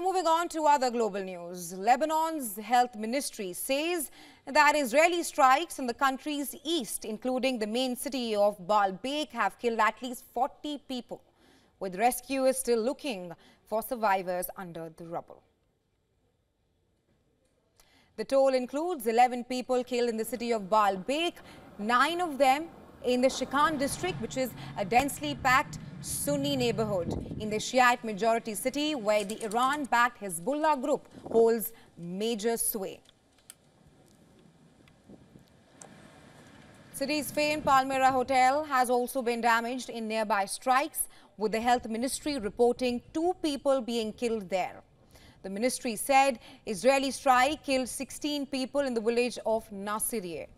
moving on to other global news. Lebanon's health ministry says that Israeli strikes in the country's east, including the main city of Baalbek, have killed at least 40 people, with rescuers still looking for survivors under the rubble. The toll includes 11 people killed in the city of Baalbek, 9 of them in the Shikan district, which is a densely packed Sunni neighborhood in the Shiite majority city where the Iran-backed Hezbollah group holds major sway. City's famed Palmyra hotel has also been damaged in nearby strikes, with the health ministry reporting 2 people being killed there. The ministry said Israeli strike killed 16 people in the village of Nasiriyeh.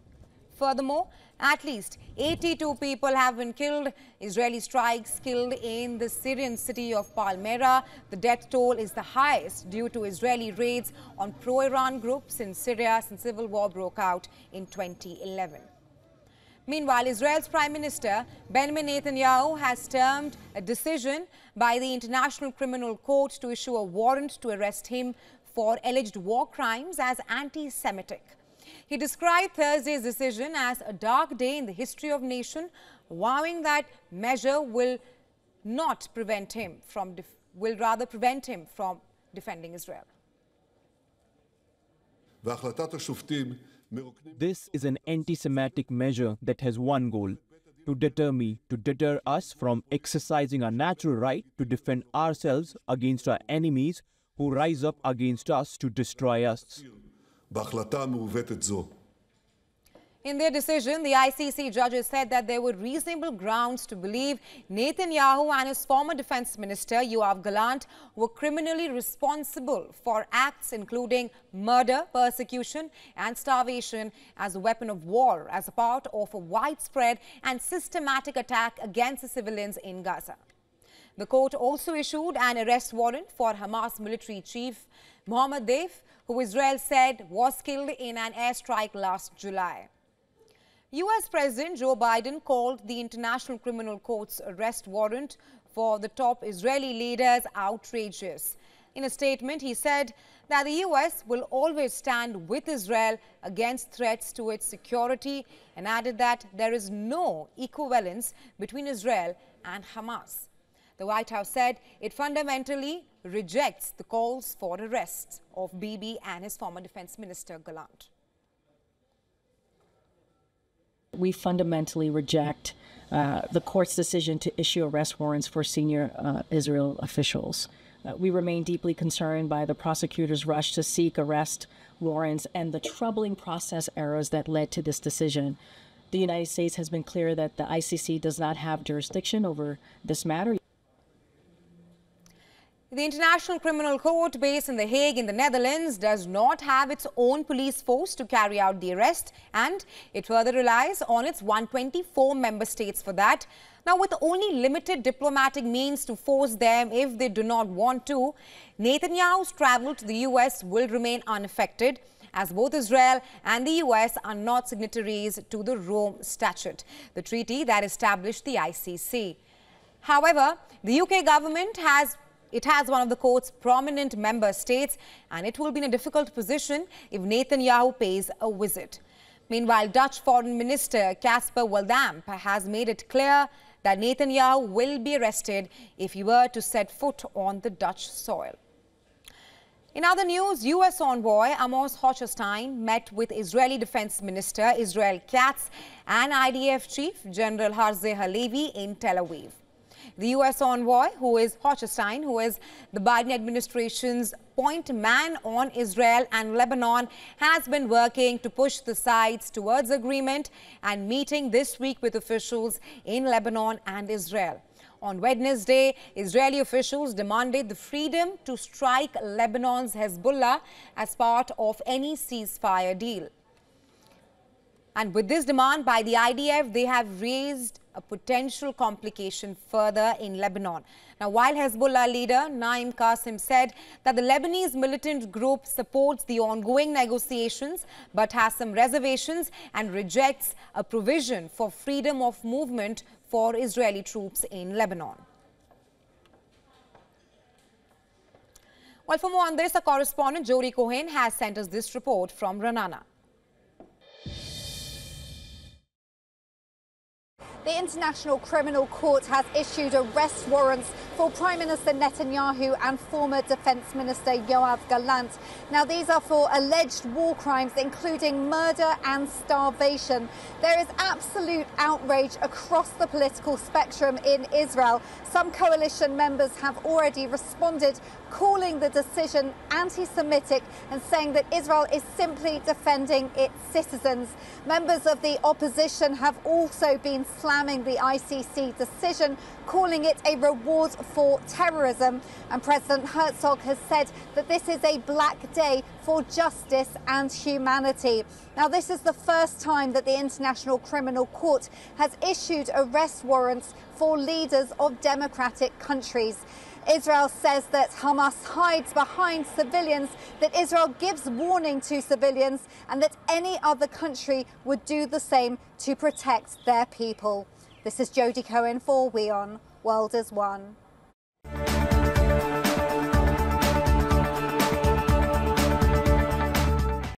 Furthermore, at least 82 people have been killed. Israeli strikes killed in the Syrian city of Palmyra. The death toll is the highest due to Israeli raids on pro-Iran groups in Syria since civil war broke out in 2011. Meanwhile, Israel's Prime Minister Benjamin Netanyahu has termed a decision by the International Criminal Court to issue a warrant to arrest him for alleged war crimes as anti-Semitic. He described Thursday's decision as a dark day in the history of the nation, vowing that measure will prevent him from defending Israel. This is an anti-Semitic measure that has one goal: to deter us from exercising our natural right to defend ourselves against our enemies who rise up against us to destroy us. In their decision, the ICC judges said that there were reasonable grounds to believe Netanyahu and his former defense minister, Yoav Gallant, were criminally responsible for acts including murder, persecution and starvation as a weapon of war as a part of a widespread and systematic attack against the civilians in Gaza. The court also issued an arrest warrant for Hamas military chief Mohammed Deif, who Israel said was killed in an airstrike last July. U.S. President Joe Biden called the International Criminal Court's arrest warrant for the top Israeli leaders outrageous. In a statement, he said that the U.S. will always stand with Israel against threats to its security and added that there is no equivalence between Israel and Hamas. The White House said it fundamentally rejects the calls for arrest of Bibi and his former defense minister Gallant. We fundamentally reject the court's decision to issue arrest warrants for senior Israel officials. We remain deeply concerned by the prosecutor's rush to seek arrest warrants and the troubling process errors that led to this decision. The United States has been clear that the ICC does not have jurisdiction over this matter. The International Criminal Court, based in The Hague in the Netherlands, does not have its own police force to carry out the arrest, and it further relies on its 124 member states for that. Now, with only limited diplomatic means to force them if they do not want to, Netanyahu's travel to the U.S. will remain unaffected, as both Israel and the U.S. are not signatories to the Rome Statute, the treaty that established the ICC. However, the UK government has one of the court's prominent member states, and it will be in a difficult position if Netanyahu pays a visit. Meanwhile, Dutch Foreign Minister Casper Waldamp has made it clear that Netanyahu will be arrested if he were to set foot on the Dutch soil. In other news, U.S. envoy Amos Hochstein met with Israeli Defense Minister Israel Katz and IDF Chief General Herzi Halevi in Tel Aviv. The U.S. envoy, who is Hochstein, who is the Biden administration's point man on Israel and Lebanon, has been working to push the sides towards agreement and meeting this week with officials in Lebanon and Israel. On Wednesday, Israeli officials demanded the freedom to strike Lebanon's Hezbollah as part of any ceasefire deal. And with this demand by the IDF, they have raised a potential complication further in Lebanon. Now, while Hezbollah leader Naim Qassem said that the Lebanese militant group supports the ongoing negotiations but has some reservations and rejects a provision for freedom of movement for Israeli troops in Lebanon. Well, for more on this, our correspondent Jody Cohen has sent us this report from Ranana. The International Criminal Court has issued arrest warrants for Prime Minister Netanyahu and former Defence Minister Yoav Gallant. Now, these are for alleged war crimes, including murder and starvation. There is absolute outrage across the political spectrum in Israel. Some coalition members have already responded, calling the decision anti-Semitic and saying that Israel is simply defending its citizens. Members of the opposition have also been slamming the ICC decision, calling it a reward for terrorism. And President Herzog has said that this is a black day for justice and humanity. Now, this is the first time that the International Criminal Court has issued arrest warrants for leaders of democratic countries. Israel says that Hamas hides behind civilians, that Israel gives warning to civilians, and that any other country would do the same to protect their people. This is Jody Cohen for WION World is One.